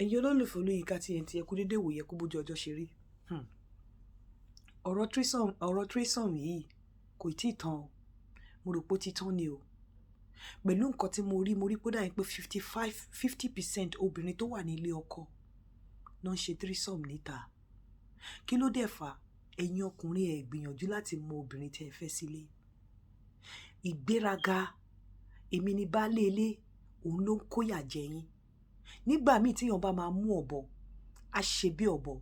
ẹ̀yin olólùfẹ́ Olóyinka TNT ẹ kú dédé wòye kó bójú ọjọ́ ṣe rí. ọ̀rọ̀ threesome yìí kò tí ì tán o, mo rò pé ó ti tán ni o. Pẹ̀lú nǹkan tí mo rí pé ó dà pé 50% obìnrin tó wà nílé ọkọ ló ń ṣe threesome níta. Kí ló dẹ̀ fà? Ẹ̀yin ọkùnrin ẹ gbìyànjú láti mọ obìnrin tẹ́ ẹ fẹ́ sílé. Ìgbéraga èmi ni baálé ilé òun ló ń kóyà jẹ yín. Nígbà míì tíyàn bá máa mú ọ̀bọ á ṣe bí ọ̀bọ.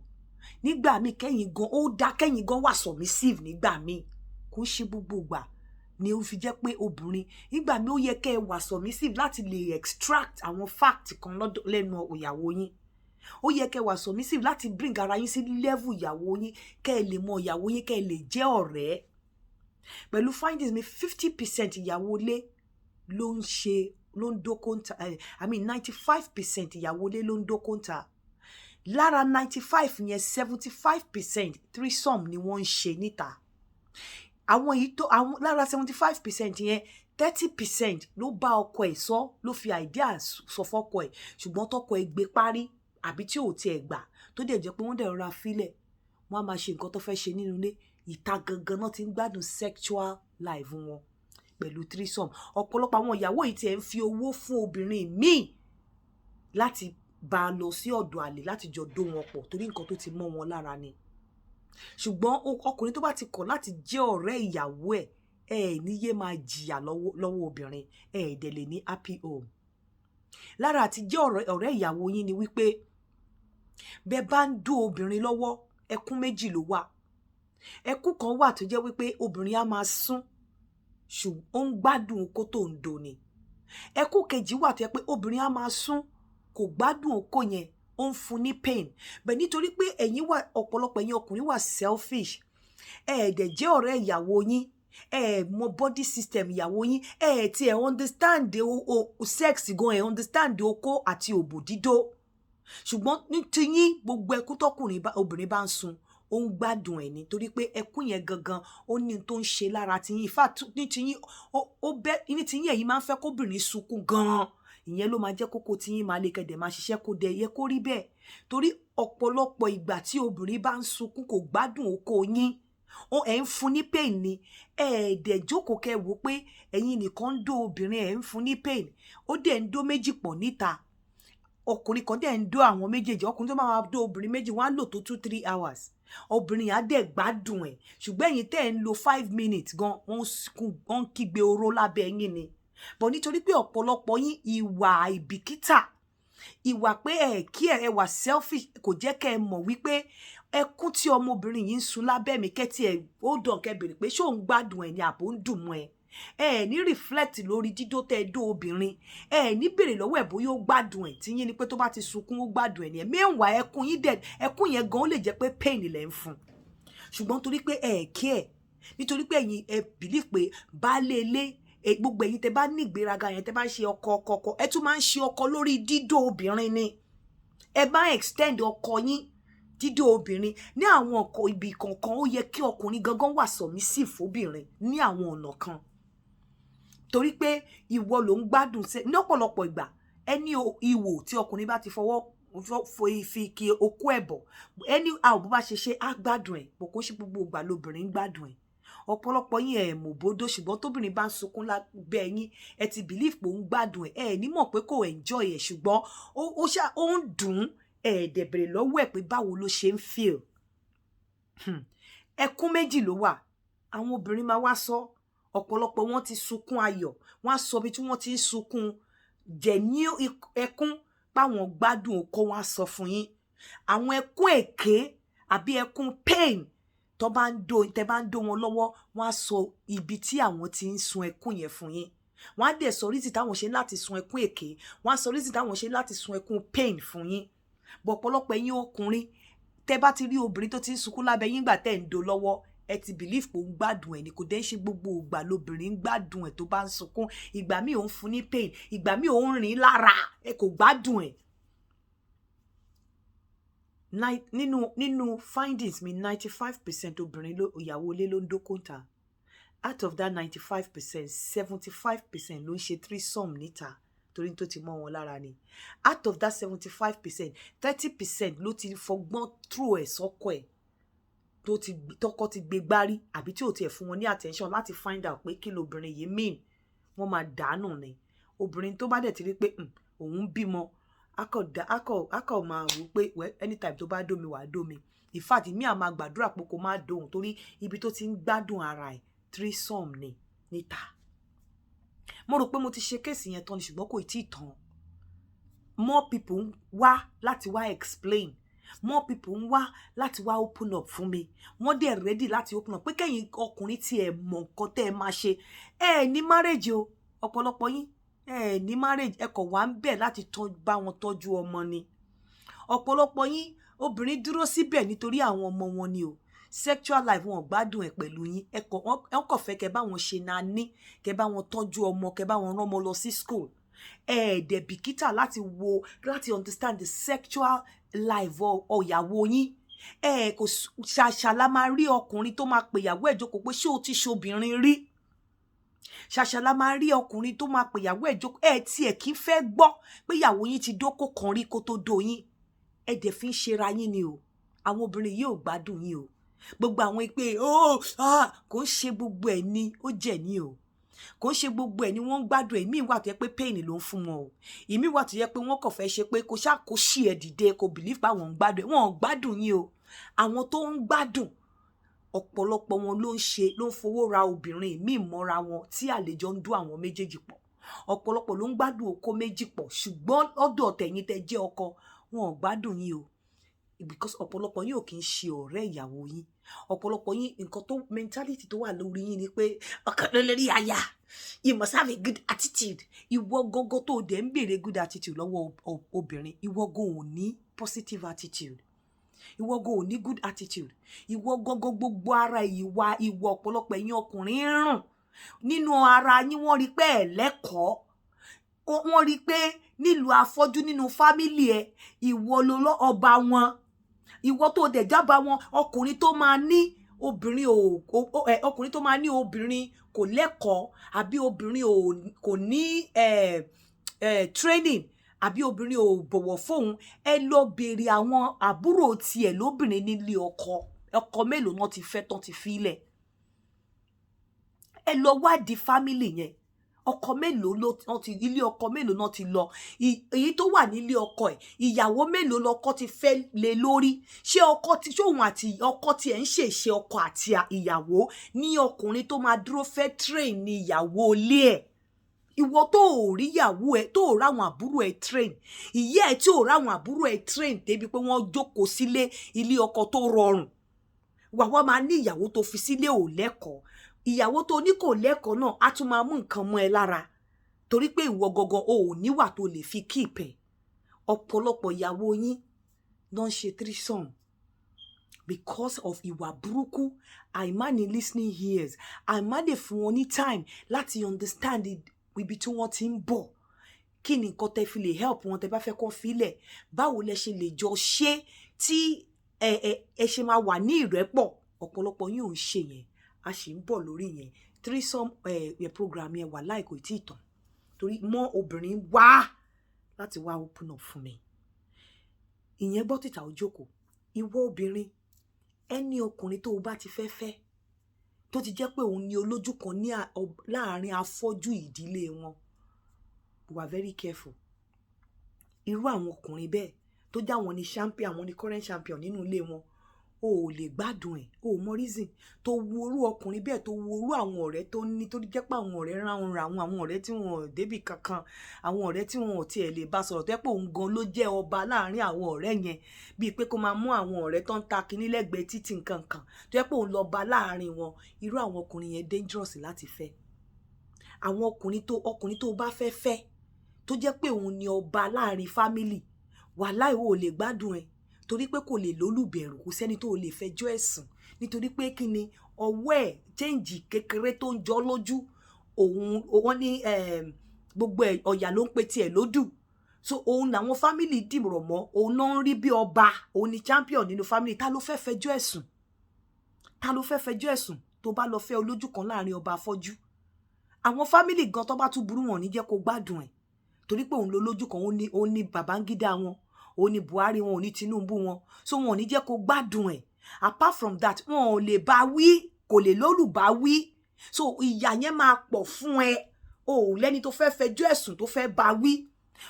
Nígbà míì kẹ́yìn gan ó dá kẹ́yìn gan wà submissive. Nígbà míì kò ń ṣe gbogbo ìgbà ni ó fi jẹ́ pé obìnrin nígbà míì ó yẹ kẹ́ ẹ wà submissive láti lè extract àwọn fact kan lẹ́nu ìyàwó yín. Ó yẹ kẹ́ ẹ wà submissive láti bring ara yín sí level ìyàwó yín, kẹ́ ẹ lè mọ ìyàwó yín, kẹ́ ẹ lè jẹ́ ọ̀rẹ́. Pẹ̀lú findings mi 50% ìyàwó ilé ló ń dókòǹtà, 95% ìyàwó ilé ló ń dókòǹtà. Lára 95 yẹn 75% threesome ni wọ́n ń ṣe níta. Lára 75% yẹn 30% ló bá ọkọ ẹ̀ sọ, ló fi idea sọ fọ́kọ ẹ̀, ṣùgbọ́n tọkọ ẹ̀ gbé parí àbí tí ò tiẹ̀ gbà tó dẹ̀ jẹ́ pé wọ́n dẹ̀ rọra fílẹ̀, wọ́n á máa ṣe nǹkan tó fẹ́ ṣe nínú ilé. Ìta gangan náà ti ń gbádùn sexual life wọn pẹ̀lú threesome. Ọ̀pọ̀lọpọ̀ àwọn ìyàwó yìí ti ẹ̀ ń fi owó fún obìnrin míì láti bá a lọ sí ọ̀dọ̀ àlè láti jọ dó wọn pọ̀ torí nǹkan tó ti mọ́ wọn lára ni. Ṣùgbọ́n ọkùnrin tó bá ti kọ̀ láti jẹ́ ọ̀rẹ́ ìyàwó ẹ̀ ní yé máa jìyà lọ́wọ́ obìnrin, dẹ̀ lè ní happy home. Lára àti jẹ́ ọ̀rẹ́ ìyàwó yín ni wípé bẹ́ẹ̀ bá ń dó obìnrin lọ́wọ́, ẹkún méjì ló wà. Ẹkún kan wà tó jẹ́ wípé obìnrin á máa sún ṣùgbọ́n ó ń gbádùn okó tó ń do ni. Ẹkún kejì wà tó jẹ́ pé obìnrin á máa sún kò gbádùn okó yẹn, ó ń fún ní pain. Bẹ́ẹ̀ nítorí pé ọ̀pọ̀lọpọ̀ ẹ̀yin ọkùnrin wà selfish. Dẹ̀ jẹ́ ọ̀rẹ́ ìyàwó yín, mọ body system ìyàwó yín, tí ẹ understand sex gan, understand okó àti òbò dídó. Ṣùgbọ́n ní tiyín gbogbo ẹkún obìnrin bá ń sun ó ń gbádùn ẹ̀ ni torí pé ẹkún yẹn gangan ó ní tó ń ṣe lára tiyín. In fact ní tiyín ẹ̀yin máa ń fẹ́ kóbìnrin sunkún gan-an. Ìyẹn ló máa jẹ́ kókó tiyín máa lè kẹ́dẹ̀ máa ṣiṣẹ́ kó dẹ̀ yẹ kó rí bẹ́ẹ̀. Torí ọ̀pọ̀lọpọ̀ ìgbà tí obìnrin bá ń sunkún kò gbádùn okó yín, ẹ̀ ń fún ní pain ni. Dẹ̀ jókòó kẹ́ wò pé ẹ̀yin nìkan ń dó obìnrin, ẹ̀ ń fún ní pain. Ó dẹ̀ ń dó méjì pọ̀ níta. Ọkùnrin kan dẹ̀ ń dó àwọn méjèèjì. Ọkùnrin tó máa dó obìnrin méjì wọ́n á lò tó 2-3 hours. Obìnrin á dẹ̀ gbádùn ẹ̀. Ṣùgbọ́n ẹ̀yin tẹ́ ẹ̀ ń lo 5 minutes gan, wọ́n ń kígbe oró lábẹ́ yín ni. Bọ̀ nítorí pé ọ̀pọ̀lọpọ̀ yín ìwà àìbìkítà, ìwà pé kí ẹ wà selfish kò jẹ́ kẹ́ ẹ mọ̀ wípé ẹkún tí ọmọbìnrin yìí ń sun lábẹ́ mi kẹ́tì ẹ̀ ó dàn kẹ́ bèrè pé ṣé òun gbádùn ẹ̀ ni àbò ń dùn mọ́ ẹ. Ní reflect lórí dídó tẹ́ ẹ dó obìnrin. Ní bèrè lọ́wọ́ ẹ̀ bóyá ó gbádùn ẹ̀ tí yín ni pé tó bá ti sunkún ó gbádùn ẹ̀ ni. Meanwhile ẹkún yẹn gan ó lè jẹ́ pé pain lẹ̀ ń fún. Ṣùgbọ́n torí pé kí ẹ̀ nítorí pé ẹ̀yin believe pé baálé ilé gbogbo ẹ̀yin tẹ́ bá ní ìgbéraga yẹn tẹ́ bá ń ṣe ọkọ ẹ tún máa ń ṣe ọkọ lórí dídó obìnrin ni. Ẹ bá extend ọkọ yín dídó obìnrin ní àwọn ọkọ̀ ibi kankan. Ó yẹ kí ọkùnrin gangan wà submissive fóbìnrin ní àwọn ọ̀nà kan torí pé ìwọ ló ń gbádùn ní ọ̀pọ̀lọpọ̀ ìgbà. Ẹni ìwò tí ọkùnrin bá ti fọwọ́ fi kí okó ẹ̀ bọ̀, ẹni àwọn bó bá ṣe á gbádùn ẹ̀ bó kó ṣe gbogbo ìgbà lóbìnrin ń gbádùn ẹ̀. Ọ̀pọ̀lọpọ̀ yín mọ̀ bódó ṣùgbọ́n tóbìnrin bá ń sunkún lábẹ́ yín ẹ ti believe pé ó ń gbádùn ẹ̀ ní mọ̀ pé kò enjoy ẹ̀ ṣùgbọ́n ó ń dùn dẹ̀ bèrè lọ́wọ́ ẹ̀ pé báwo ló ṣe ń feel. Ẹkún méjì ló wà. Àwọn obìnrin máa wá sọ ọ̀pọ̀lọpọ̀ wọn ti sunkún ayọ̀, wọ́n á sọ bí tí wọ́n ti ń sunkún jẹ̀ ní ẹkún páwọn gbádùn okó, wọ́n á sọ fún yín. Àwọn ẹkún èké àbí ẹkún pain tẹ́ bá ń dó wọn lọ́wọ́, wọ́n á sọ ibi tí àwọn ti ń sun ẹkún yẹn fún yín. Wọ́n á dẹ̀ sọ reason táwọn ṣe láti sun ẹkún èké, wọ́n á sọ reason táwọn ṣe láti sun ẹkún pain fún yín. Bọ̀ ọ̀pọ̀lọpọ̀ ẹ̀yin ọkùnrin tẹ́ bá ti rí obìnrin tó ti ń sunkún lábẹ́ yín gbà tẹ́ ń dó lọ́wọ́, ẹ ti believe pé ó ń gbádùn ẹ̀ ni. Kò dẹ̀ ṣe gbogbo ìgbà lóbìnrin ń gbádùn ẹ̀ tó bá ń sunkún. Ìgbà míì ó ń fún ní pain, ìgbà míì ó ń rìn lára, kò gbádùn ẹ̀. Nínú findings mi 95% obìnrin ìyàwó ilé ló ń dókòǹtà. Out of that 95%, 75% ló ń ṣe threesome níta. torí tó ti mọ́ wọn lára ni. Out of that 75%, 30% ló ti fọgbọ́n through ẹ̀ sọ́kọ ẹ̀ tọkọ ti gbé gbárí àbí tí ò tiẹ̀ fún wọn ní attention láti find out pé kí lobìnrin yìí mean. Wọ́n máa dànù ni. Obìnrin tó bá dẹ̀ ti rí pé òun bímọ akọ máa wò pé anytime tó bá dómi wàá dómi. In fact mi à máa gbàdúrà pé kó má dóhùn torí ibi tó ti ń gbádùn ara ẹ̀ threesome ni níta. Mo rò pé mo ti ṣe kéèsì yẹn tán ni ṣùgbọ́n kò tí ì tán. More people ń wá láti wá explain. More people ń wá láti wá open up fún mi. Wọ́n dẹ̀ ready láti open up pé kẹ́yìn ọkùnrin tí ẹ mọ̀ nǹkan tẹ́ ẹ máa ṣe. Ẹ ní marriage o. Ọ̀pọ̀lọpọ̀ yín ẹ ní marriage, ẹ kọ̀ wá ń bẹ̀ láti bá wọn tọ́jú ọmọ ni. Ọ̀pọ̀lọpọ̀ yín obìnrin dúró síbẹ̀ nítorí àwọn ọmọ wọn ni o. Sexual life wọn gbádùn ẹ̀ pẹ̀lú yín. Ẹ kọ̀ fẹ́ kẹ́ bá wọn ṣe nání, kẹ́ bá wọn tọ́jú ọmọ, kẹ́ bá wọn rán ọmọ lọ sí school. Dẹ̀ bìkítà láti understand the sexual life ọ̀yàwó yín. Kò ṣàṣàlá máa rí ọkùnrin tó máa pè ìyàwó ẹ̀ jókòó pé ṣé o ti ṣobìnrin rí? Ṣàṣàlá máa rí ọkùnrin tó máa pè ìyàwó ẹ̀ jókòó tiẹ̀ kí fẹ́ gbọ́ pé ìyàwó yín ti dóko kan rí kó tó dó yín. Dẹ̀ fi ń ṣera yín ni o. Àwọn obìnrin yìí ò gbádùn yín o. Gbogbo àwọn pé kò ń ṣe gbogbo ẹ̀ ni ó jẹ̀ ní o. Kò ń ṣe gbogbo ẹ̀ ni wọ́n ń gbádùn ẹ̀. Ìmí wà tó yẹ pé pain ló ń fún wọn o. Ìmí wà tó yẹ pé wọ́n kàn fẹ́ ṣe pé kò ṣáà kó ṣì ẹ̀ dìde kò believe pé àwọn ń gbádùn ẹ̀. Wọ́n ò gbádùn yín o. Àwọn tó ń gbádùn ọ̀pọ̀lọpọ̀ wọn ló ń fowó ra obìnrin míì mọ́ra wọn tí àlejò ń dún àwọn méjèèjì pọ̀. Ọ̀pọ̀lọpọ̀ ló ń gbádùn okó méjì pọ̀ ṣùgbọ́n ọ̀dọ̀ tẹ̀yin tẹ́ jẹ́ ọkọ wọn ò gbádùn yín o. Because ọ̀pọ̀lọpọ̀ yín ò kí ń ṣe ọ̀rẹ́ ìyàwó yín. Ọ̀pọ̀lọpọ̀ yín nǹkan tó mentality tó wà lórí yín ni pé ọkọ ló lórí aya. You must have a good attitude. Ìwọ gógó tó dẹ̀ ń béèrè good attitude lọ́wọ́ obìnrin. Ìwọ go ò ní positive attitude. Ìwọ go ò ní good attitude. Ìwọ gógó gbogbo ara ìwọ ọ̀pọ̀lọpọ̀ ẹ̀yin ọkùnrin ń rùn. Nínú ara yín wọ́n rí pé ẹ lẹ́kọ̀ọ́. Wọ́n rí pé nílùú afọ́jú nínú fámílì ẹ ìwọ ló ọba wọn. Ìwọ tó dẹ̀ jábá wọn ọkùnrin tó máa ní obìnrin kò lẹ́kọ̀ọ́ àbí obìnrin kò ní training àbí obìnrin ò bọ̀wọ̀ fóun. Ẹ lọ béèrè àwọn àbúrò tiẹ̀ lóbìnrin nílé ọkọ mélòó náà ti fẹ́ tán ti fílẹ̀. Ẹ lọ wádìí fámílì yẹn. Ọkọ mélòó ilé ọkọ mélòó náà ti lọ. Èyí tó wà nílé ọkọ ẹ̀ ìyàwó mélòó lọkọ ti fẹ́ lé lórí. Ṣé òun àti ọkọ tí ẹ̀ ń ṣèṣe ọkọ àti ìyàwó ní ọkùnrin tó máa dúró fẹ́ train ní ìyàwó ilé ẹ̀. Ìwọ tó ò rí ìyàwó ẹ̀ tó ò ráwọn àbúrò ẹ̀ train. Ìyá ẹ̀ tí ò ráwọn àbúrò ẹ̀ train débi pé wọ́n jókòó sílé ilé ọkọ tó rọrùn. Wàá máa ní ìyàwó tó fi sílé ò lẹ́kọ̀ọ́. Ìyàwó tó ní kò lẹ́kọ̀ọ́ náà á tún máa mú nǹkan mọ́ ẹ lára torí pé ìwọ gangan o ò níwà tó lè fi keep ẹ̀. Ọ̀pọ̀lọpọ̀ ìyàwó yín náà ń ṣe threesome because of ìwà burúkú. Àìmáni listening ears. Àìmáni fún wọn ní time láti understand ibi tí wọ́n ti ń bọ̀. Kí ni nǹkan tẹ́ fi lè help wọn tẹ́ bá fẹ́ kàn fílẹ̀? Báwo lẹ ṣe lè jọ ṣe tí ẹ ṣe máa wà ní ìrẹ́pọ̀? Ọ̀pọ̀lọpọ̀ yín ò ń ṣe yẹn. A sì ń bọ̀ lórí yẹn. Threesome program yẹn wà láì kò tí ì tán torí mọ́ obìnrin wá láti wá open up fún mi. Ìyẹn bọ́ tìta òjòkó. Ìwọ obìnrin ẹni ọkùnrin tó o bá ti fẹ́ tó ti jẹ́ pé òun ni olójú kan ní láàrin afọ́jú ìdílé wọn. We are very careful. Irú àwọn ọkùnrin bẹ́ẹ̀ tó já wọn ní champion, àwọn ní current champion nínú ilé wọn. O ò lè gbádùn ẹ̀. O mọ reason tó wo orú ọkùnrin bẹ́ẹ̀ tó wo orú àwọn ọ̀rẹ́ tó ní tó jẹ́ pé àwọn ọ̀rẹ́ ráhùn ra àwọn ọ̀rẹ́ tí wọn ò débì kankan, àwọn ọ̀rẹ́ tí wọn ò tiẹ̀ lè bá sọ̀rọ̀ tó jẹ́ pé òun gan ló jẹ́ ọba láàrin àwọn ọ̀rẹ́ yẹn. Bíi pé kó máa mú àwọn ọ̀rẹ́ tó ń ta kinní lẹ́gbẹ̀ẹ́ títì nǹkan tó jẹ́ pé òun lọ bá láàrin wọn. Irú àwọn ọkùnrin yẹn dangerous láti fẹ́. Àwọn ọkùnrin tó bá fẹ́ tó jẹ́ pé òun ni ọba láàrin family wàláhì o ò lè gbádùn ẹ̀. Torí pé kò lè lólùbẹ̀rù, kò sẹ́ni tó lè fẹjọ́ ẹ̀sùn nítorí pé kí ni ọwọ́ ẹ̀ change kékeré tó ń jọ lójú wọ́n ní gbogbo ọ̀yà ló ń pe tiẹ̀ lódù. So òun làwọn family dìrọ̀ mọ́ òun náà ń rí bí ọba òun ni champion nínú family. Ta ló fẹ́ fẹjọ́ ẹ̀sùn? Ta ló fẹ́ fẹjọ́ ẹ̀sùn tó bá lọ fẹ́ olójú kan láàrin ọba afọ́jú? Àwọn family gan tó bá tún burú wọn ní jẹ́ kó gbádùn ẹ̀ torí pé òun ló lójú kan ó ní Babangida wọn, ó ní Buhari wọn, ó ní Tinubu wọn, so wọn ò ní jẹ́ kó gbádùn ẹ̀. Apart from that wọn ò lè bá wí, kò lè lólùbá wí, so ìyà yẹn máa pọ̀ fún ẹ. O ò lẹ́ni tó fẹ́ fẹjọ́ ẹ̀sùn tó fẹ́ bá wí,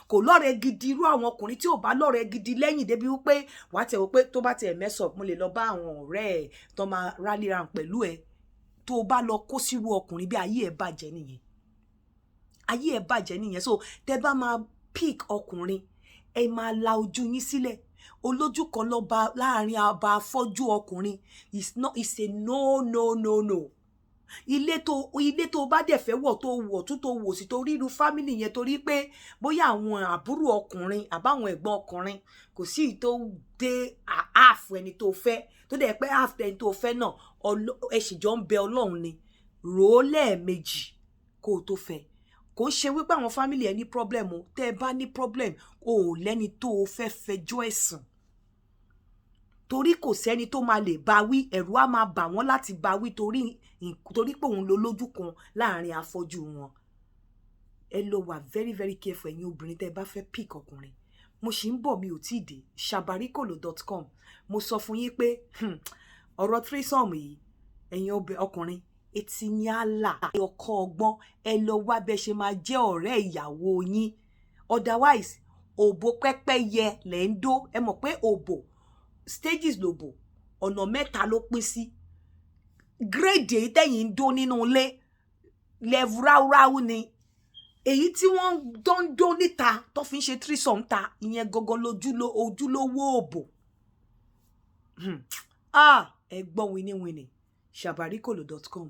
kò lọ́rẹ̀ẹ́ gidi. Irú àwọn ọkùnrin tí ò bá lọ́rẹ̀ẹ́ gidi lẹ́yìn débi wípé wàá tẹ̀ wò pé tó bá tẹ̀ mess up mo lè lọ bá àwọn ọ̀rẹ́ ẹ̀ tó máa rally round pẹ̀lú ẹ. Tó bá lọ kó sírú ọkùnrin bí, ayé ẹ̀ bàjẹ́ nìyẹn, ayé ẹ̀ bàjẹ́ nìyẹn. So tẹ́ bá máa pick ọkùnrin, ẹ máa la ojú yín sílẹ̀. Olójú kan lọ bá láàrin àbá afọ́jú ọkùnrin, it's a no. Ilé tó bá dẹ̀ fẹ́ wọ̀ tó wọ̀ tó wò sí torí irú family yẹn, torí pé bóyá àwọn àbúrò ọkùnrin àbáwọn ẹ̀gbọ́n ọkùnrin kò sí tó dé half ẹni tó fẹ́, tó dẹ̀ pé half ẹni tó fẹ́ náà ẹ sì jọ ń bẹ Ọlọ́run ni. Rò ó lẹ́ẹ̀mejì kó o tó fẹ́. Kò ṣe wípé àwọn family ẹ ní problem o. Tẹ́ ẹ bá ní problem, o ò lẹ́ni tó o fẹ́ fẹjọ́ ẹ̀sùn, torí kò sẹ́ni tó máa lè bá wí. Ẹ̀rù á máa bà wọ́n láti bá wí torí pé òun ló lójú kan láàrin afọ́jú wọn. Ẹ lọ wà very very careful ẹ̀yin obìnrin tẹ́ bá fẹ́ pick ọkùnrin. Mo sì ń bọ̀, mi ò tí ì dé sabarikolo.com. mo sọ fún yín pé ọ̀rọ̀ threesome yìí, ẹ̀yin ọkùnrin, etí ní àlà ọkọ ọgbọ́n, ẹ lọ wá bẹ́ ṣe máa jẹ́ ọ̀rẹ́ ìyàwó yín. Otherwise òbò pẹ́pẹ́yẹ lẹ́ ń dó. Ẹ mọ̀ pé òbò stages lòbò ọ̀nà mẹ́ta ló pín sí. Grade èyí tẹ́yìn ń dó nínú ilé level ráúráú ni. Èyí tí wọ́n ń dó níta tó fi ń ṣe threesome ta, ìyẹn gangan ojúlówó òbò. Ẹ gbọ́ winiwini sabarikolo.com.